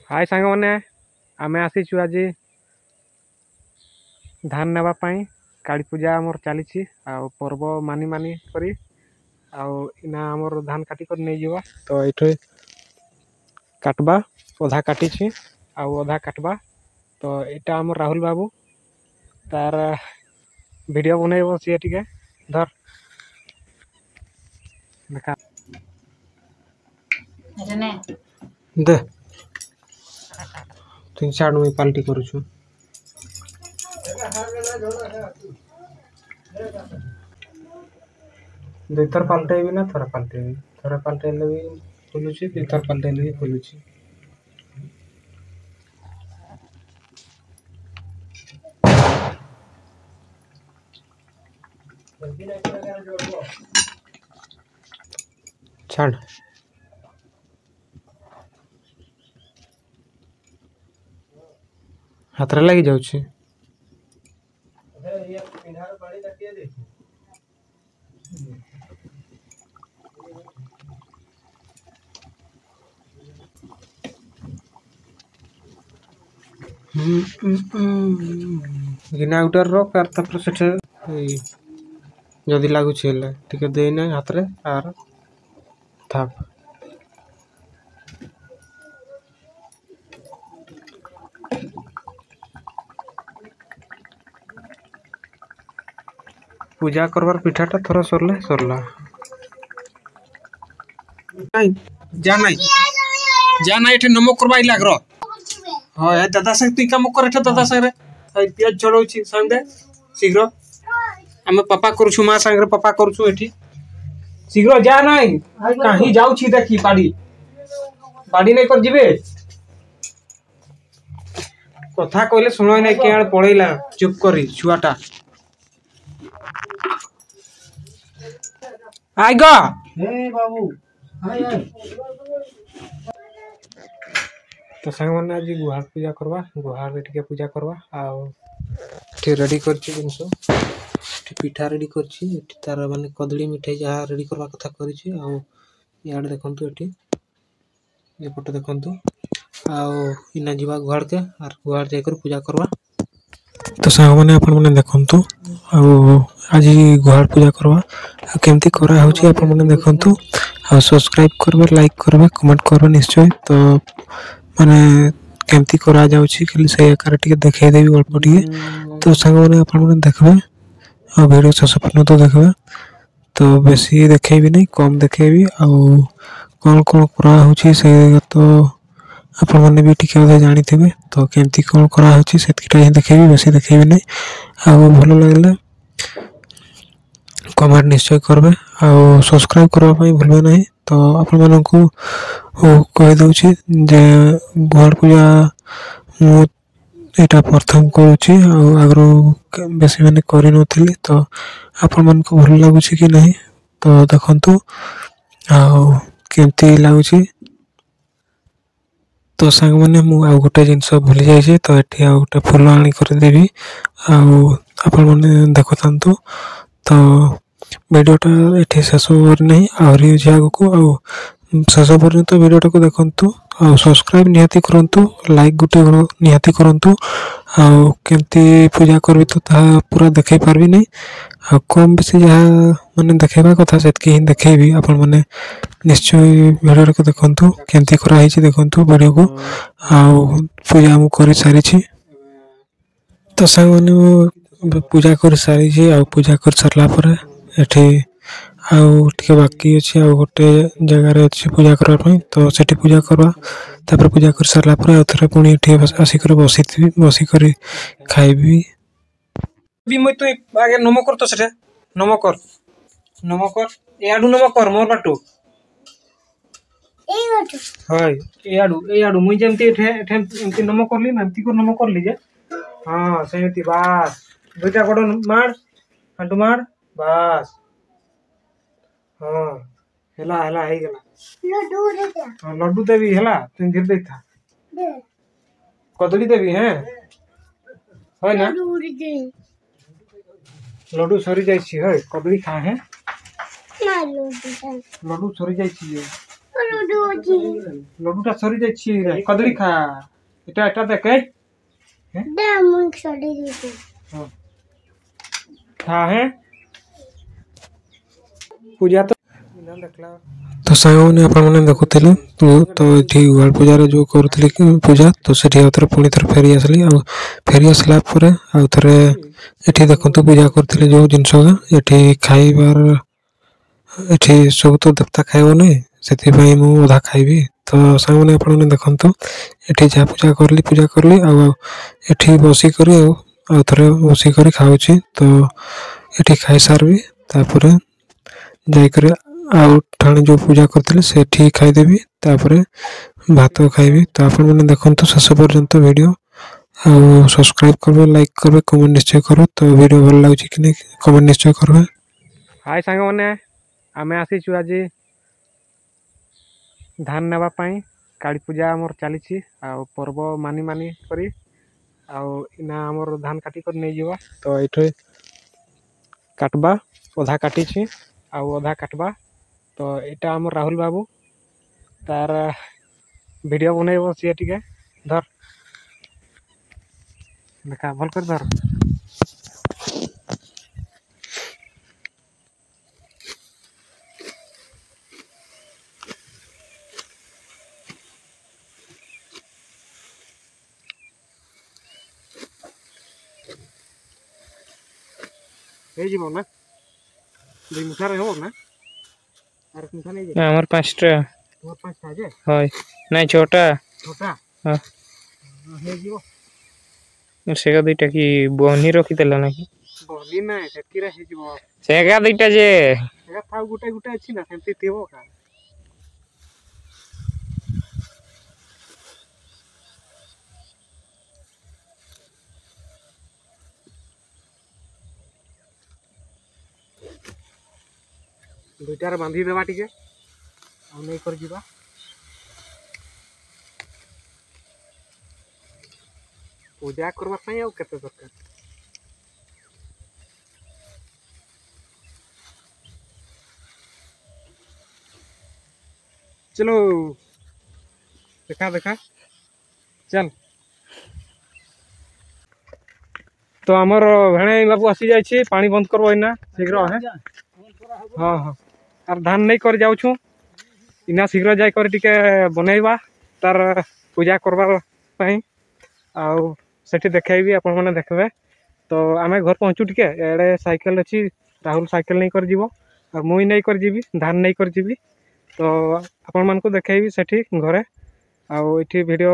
हाय सांग मैंने आम आसीचु आज धान नापाई काली पूजा आमर चली पर्व मानी मानी करी इना आमर धान काटी कर नहीं जावा तो ये काटवा अधा काटी अधा काटवा तो यहाँ आम राहुल बाबू तार वीडियो बनइब सी टे धर देखा दे तीन चार मुई पाल्टी करूछु दुईथर पाल्टेबी ना थर पाल्टेबी थर पाल्टेले भी खोलुची दुईथर पाल्टेले भी खोलुची छाड़ हाथ रे लगी जाउची गिना उटर रो कार तपर सेठे जदी लागु छेले ठीक देना हाथ रे आर थाप पूजा करवार पिठाटा थोड़ा सरले सरला जाना एठे नमक करवाई लागरो हां ए दादा संग तू काम कर एठे दादा संग रे पियाज चढ़ौछि संग दे शीघ्र हम पापा करूछु मा संग रे पापा करूछु एठी शीघ्र जा नाही कहीं जाउछि देखी बाड़ी बाड़ी नै कर जिबे कथा कहले सुनय नै केआड़ पळैला चुप करी छुआटा आइ ग हे बाबू हाय हाय तो संग मन आज गुहार पूजा करवा गुहार रे टिके पूजा करवा ठी रेडी करछि जिंसो ठी पिठा रेडी करछि तार माने कदली मिठाई जहा रेडी करवा कथा करछि याड देखंतु एठी ए फोटो देखंतु इना जीवा गुहार के आर गुहार जाकर पूजा करवा तो संग माने अपन माने देखंतु आज गुहार पूजा करवा केमती करा होछि अपन माने देखंतु सब्सक्राइब करबे लाइक करबे कमेंट करबे निश्चय तो माने केमती करा जाउछि कि से आकार टिके देखाइ देबी अल्प टिके तो संग माने अपन माने देखबे वीडियो ससपन तो देखबे तो बेसी देखेबी नहीं कम देखेबी कौन कौन करा होछि से तो अपन माने भी टिके अधा जानि थेबे तो केमती कौन करा होछि सेतिटा ही देखेबी बेसी देखेबी नहीं भलो लागले कमेंट निश्चय करबे सब्सक्राइब करबा पई भूलबे नहीं तो अपन मानन को कह दउछि जे गुहार पूजा मु एटा प्रथम करूछि आगरो बेसी माने करि नथिली तो अपन मन को भल लागुछि कि नहीं तो देखंतु केमती लागुछि तो संग माने मु आ गोटे जिंस भूली जाय छै तो एठी आ गोटे फूल आनी कर देबी अपन माने देखतांतु तो वीडियोटा एठी शेष होर नहीं आउरी जागो को शेष पर्यंत वीडियोटा को देखंतु सब्सक्राइब निहाती करंतु लाइक गुटे निहाती करंतु केमती पूजा करबी तो ता पूरा देखाई पारबी नहीं कम बेसी जहा माने देखेबा कथा सेतकी ही देखेबी अपन माने निश्चय वीडियो को देखंतु केमती करा हिची देखंतु वीडियो को पूजा हम करि सारी छी तो संग माने पूजा कर सारी छी पूजा कर सरला पर एठी टिके बाकी अछि गोटे जगह रे अछि पूजा करबा पई तो सेठी पूजा करबा तापर पूजा कर सरला पर थरे पुनी एठी आसी कर बसी करी खाइबी भी मई तो आगे नमो कर तो सेठे नमो कर याडू नमो कर मोर बाटू हाय याडू मुई जेमती एठे एमती नमो करली ना एमती को नमो करली जे हां सेमती बास दुटा गोड़ मार हंटू मार बास हां हेला हेला हे गेला लड्डू देवी हेला तुम गिर देई था कदली देवी हैं है ना लड्डू सरी जाई छी है कदली खा है ना लड्डू सरी जाई छी ଲଡୁଟା ସରି ଯାଇଛି ରେ କଦଳୀ ଖା ଏଟା ଦେଖେ ଖା ହେ ପୂଜା ତ ସାଙ୍ଗମାନେ ଆପଣମାନେ ଦେଖୁଥିଲେ ତ ଏଠି ଗୁହାଳ ପୂଜାରେ ଯେଉଁ କରୁଥିଲି ପୂଜା ତ ସେଠି ଆଉ ଥରେ ପୁଣି ଥରେ ଫେରି ଆସିଲି ଆଉ ଫେରି ଆସିଲା ପରେ ଆଉ ଥରେ ଏଠି ଦେଖନ୍ତୁ ପୂଜା କରୁଥିଲେ ଯେଉଁ ଜିନିଷ ଏଠି ଖାଇବାର ଏଠି ସବୁ ତ ଦେବତା ଖାଇବ ନାହିଁ ସେଥିପାଇଁ ମୁଁ ଅଧା ଖାଇବି ତ ସାଙ୍ଗମାନେ ଆପଣମାନେ ଦେଖନ୍ତୁ ଏଠି ଯାହା ପୂଜା କରିଲି ଆଉ ଏଠି ବସିକରି ଆଉ ଥରେ ବସିକରି ଖାଉଛି ତ ଏଠି ଖାଇସାରିବି ତାପରେ ଯାଇକରି ଆଉ ଠାଣି ଯେଉଁ ପୂଜା କରିଥିଲେ ସେଠି ଖାଇଦେବି ତାପରେ ଭାତ ଖାଇବି ତ ଆପଣମାନେ ଦେଖନ୍ତୁ ଶେଷ ପର୍ଯ୍ୟନ୍ତ ଭିଡ଼ିଓ ଆଉ ସବସ୍କ୍ରାଇବ୍ କରିବେ ଲାଇକ୍ କରିବେ କମେଣ୍ଟ ନିଶ୍ଚୟ କରିବେ ତ ଭିଡ଼ିଓ ଭଲ ଲାଗୁଛି କି ନାହିଁ କମେଣ୍ଟ ନିଶ୍ଚୟ କରିବେ। ହାଇ ସାଙ୍ଗମାନେ ଆମେ ଆସିଛୁ ଆଜି ଧାନ ନେବା ପାଇଁ କାଳୀ ପୂଜା ଆମର ଚାଲିଛି ଆଉ ପର୍ବ ମାନି କରି ଆଉ ଇନା ଆମର ଧାନ କାଟି କରି ନେଇଯିବା ତ ଏଇଠି କାଟବା ଅଧା କାଟିଛି ଆଉ ଅଧା କାଟବା ତ ଏଇଟା ଆମର ରାହୁଲ ବାବୁ ତାର ଭିଡ଼ିଓ ବନେଇବ ସିଏ ଟିକେ ଧର ଦେଖା ଭଲ କରି ଧର ହେଇଯିବ ନା 2 ମୁଠାରେ ହେବ ନା ଆର ମୁଠା ନେଇ ଯାଏ ଆମର 5ଟା ମୋର 5ଟା ଯେ হয় ନାଇଁ 6ଟା ହଁ ହେଇଯିବ ସେଗା ଦୁଇଟା କି ବହନି ରଖିଦେଲା ନାକି ବହନି ନାଇଁ ସେତିରେ ହେଇଯିବ ସେଗା ଦୁଇଟା ଯେ ସେଗା ଥାଉ ଗୋଟେ ଅଛି ନା ସେମିତି ଥିବ କା ଦୁଇଟାରେ ବାନ୍ଧି ଦେବା ଟିକେ ଆଉ ନେଇ କରି ଯିବା ପୂଜା କରିବା ପାଇଁ ଆଉ କେତେ ଦରକାର चलो देखा चल तो आमर भेणे बाबू आसी जाइए पानी बंद करबो इना शीघ्र है हाँ हाँ आर धान नहीं कर जाऊँ इना शीघ्र जाई कर टिके बनैबा तार पूजा करबार आउ सेठी देखैबी आपण माने देखबे तो आमे घर पहुँचू टिके एड़े साइकेल अच्छी राहुल साइकेल नहीं कर जीवो और मुई नहीं कर जीवी धान नहीं कर जीवी तो आपण मान को देखैबी सेठी घरे आउ इठी वीडियो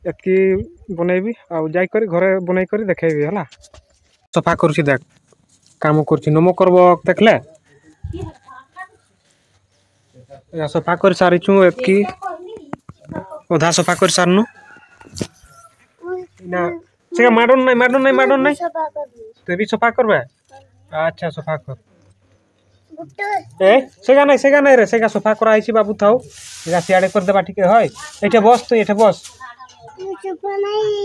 एतकी बनैबी आउ जाई कर घरे बनाई कर देखैबी हला सफा करछि देख काम करछि नमो करबो देखले या सफा कर सारिछु एतकी ओधा सफा कर सारनु ना सेगा माडन नहीं ते भी सफा करबे अच्छा सफा कर सेगा नहीं रे सेगा सफा करा आइछि बाबू थाउ सेगा सियाडे कर देबा ठीक है एठे बस तो एठे बस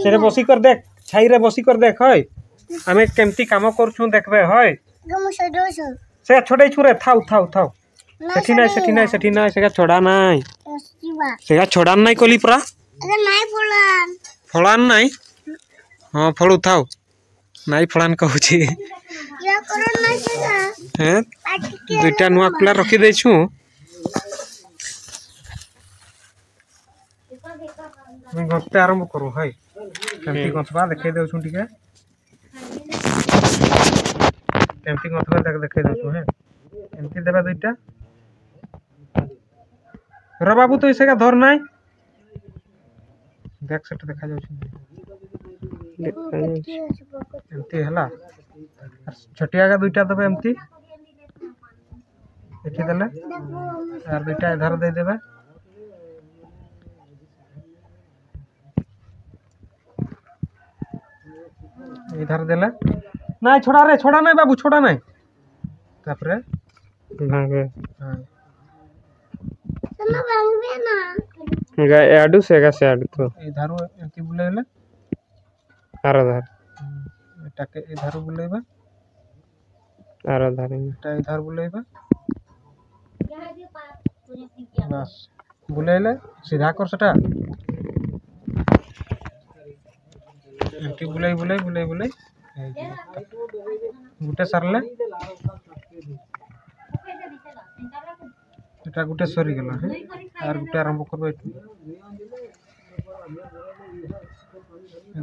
सेरे बसी कर देख छाई रे बसी कर देख है हमें केमती काम करछु देखबे है से छोड़े छुरे थाउ सेठी नहीं सेगा छोड़ा नहीं सेगा छोड़ा नहीं कोली परा अरे नहीं फलान नहीं हाँ फलू थाउ नहीं फलान कहूची या करो नहीं सेगा हैं दुईटा नुआ कुला रखी देछु मैं गते आरंभ करू है केमती गथबा देखाई देछु टिके केमती गथबा देखाई देछु है एमती देबा दुईटा रे बाबू तो इसेगा धर नहीं देख सेट देखा जाउछ एमती हला छोटिया का दुईटा दबे एमती एठी देले आर दुईटा इधर दे देबे इधर देले नहीं छोड़ा नहीं बाबू छोड़ा नहीं तापरे भांगे हां सना भांगे ना याडू सेगा से याडू तो इधर एंती बुलेले आर धर एटाके इधर बुलेबा आर धर एटा इधर बुलेबा बस बुलेले सीधा कर सेटा एमती बुलाई बुलाई बुलाई बुलाई गुटे सरले এটা গুটে সরি গেল হ্যাঁ আর গুটে আরম্ভ করব এটু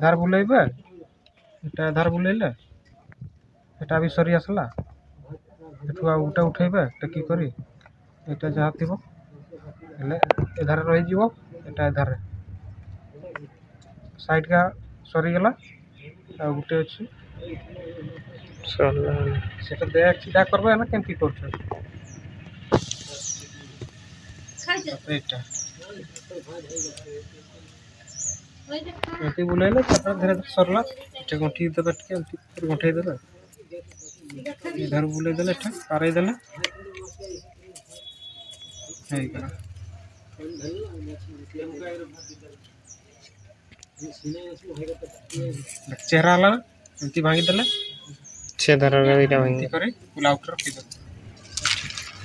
ধার বুলাইবে এটা ধার বুলাইলে এটা भी সরি আসলা এটু আর গুটে উঠাইবে এটা কি করি এটা যাহা থিব হেলে এধারে রহিଯିବ এটা এধারে সাইড কা সরি গেলা আর গুটে আছে সরলা সেটা দেখ সিধা করবে না কেমতি করছ এটা এটি বুলাইলে তারপর ধীরে ধীরে সরলা এটা গঁঠি দেবে টিকে এমতি গঁঠাই দেবে इधर बुलाई देले এটা পারাই দেলে এই গলা चेहरा आला एमती भांगी देले छे धरर एटा भांगी करे पुला आउटर रखी दे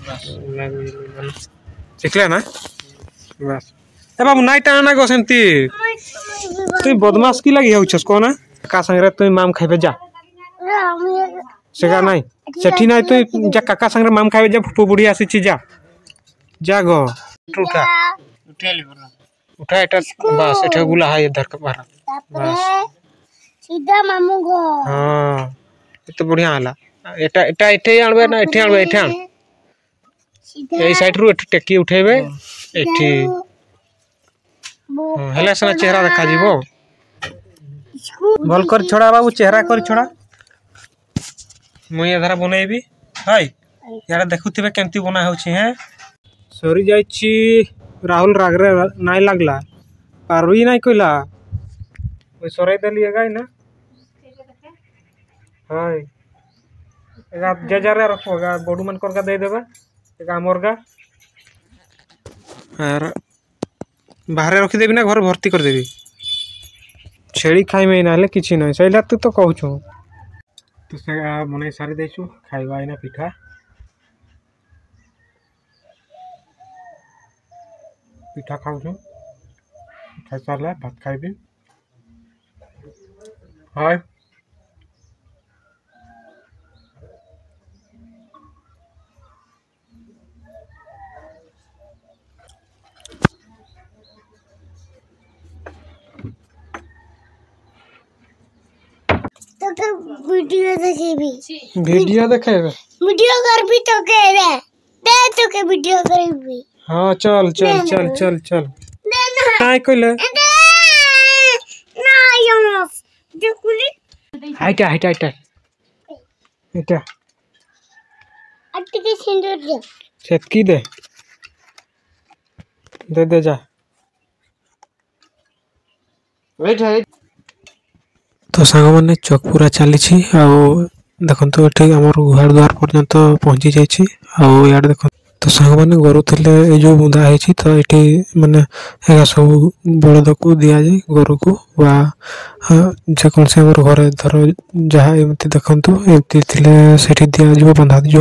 बस देखले ना बस ए बाबू नाइट आना गो सेमती तू बदमाश की लगी होछस कोना का संगे तू माम खाइबे जा सेगा नाही सेठी नाही तू जा काका संगे माम खाइबे जा फुटू बुढ़ी आसी छी जा गो उठा उठेली बरा उठा एटा बस एटा गुला है इधर के बाहर बस सीधा मामू गो हां ये तो बढ़िया हला एटा एटा एठे आनबे ना एठे आनबे एठे आन सीधा ए साइड रु एठे टेकी उठेबे एठी हेला सना चेहरा देखा जीवो बोल कर छोड़ा बाबू चेहरा कर छोड़ा मुई एधारा बनेबी हाय यार देखुथिबे केमती बना होछि हैं सरी जाइछि राहुल रागरे नाई लागला पारुई नाई कइला ओइ सराई देलिए गाय ना हाय एगा जजारे रखोगा बडू मन करका दे देबे एगा मोरगा यार बाहर रखी देबी ना घर भर्ती कर देबी छेड़ी खाई में नाले किछि नै सैला तू तो कहू तो से मने सारी देछु खाइबा इना पिठा पिठा खाऊ छु खाइ सारला भात खाइबी हाय तो वीडियो देखेबी वीडियो देखेबे वीडियो करबी तो केबे दे तो के वीडियो करबी हां चल चल चल चल चल काय कइले ना यमस देखुली हाइटा हाइटा हाइटा एटा अट्टी के सिंदूर दे सेतकी दे दे दे जा वेट है तो सांग माने चौक पूरा चली देखो ये आम गुहार द्वार पर्यंत पहुँची जाइए आड़ देख तो सांग मैंने गरु थे जो बुंदा है तो ये माने सब बलद को दि जाए गरु को जेकोसी घर धर जहाँ एमती देखते एमती दि बंधा दि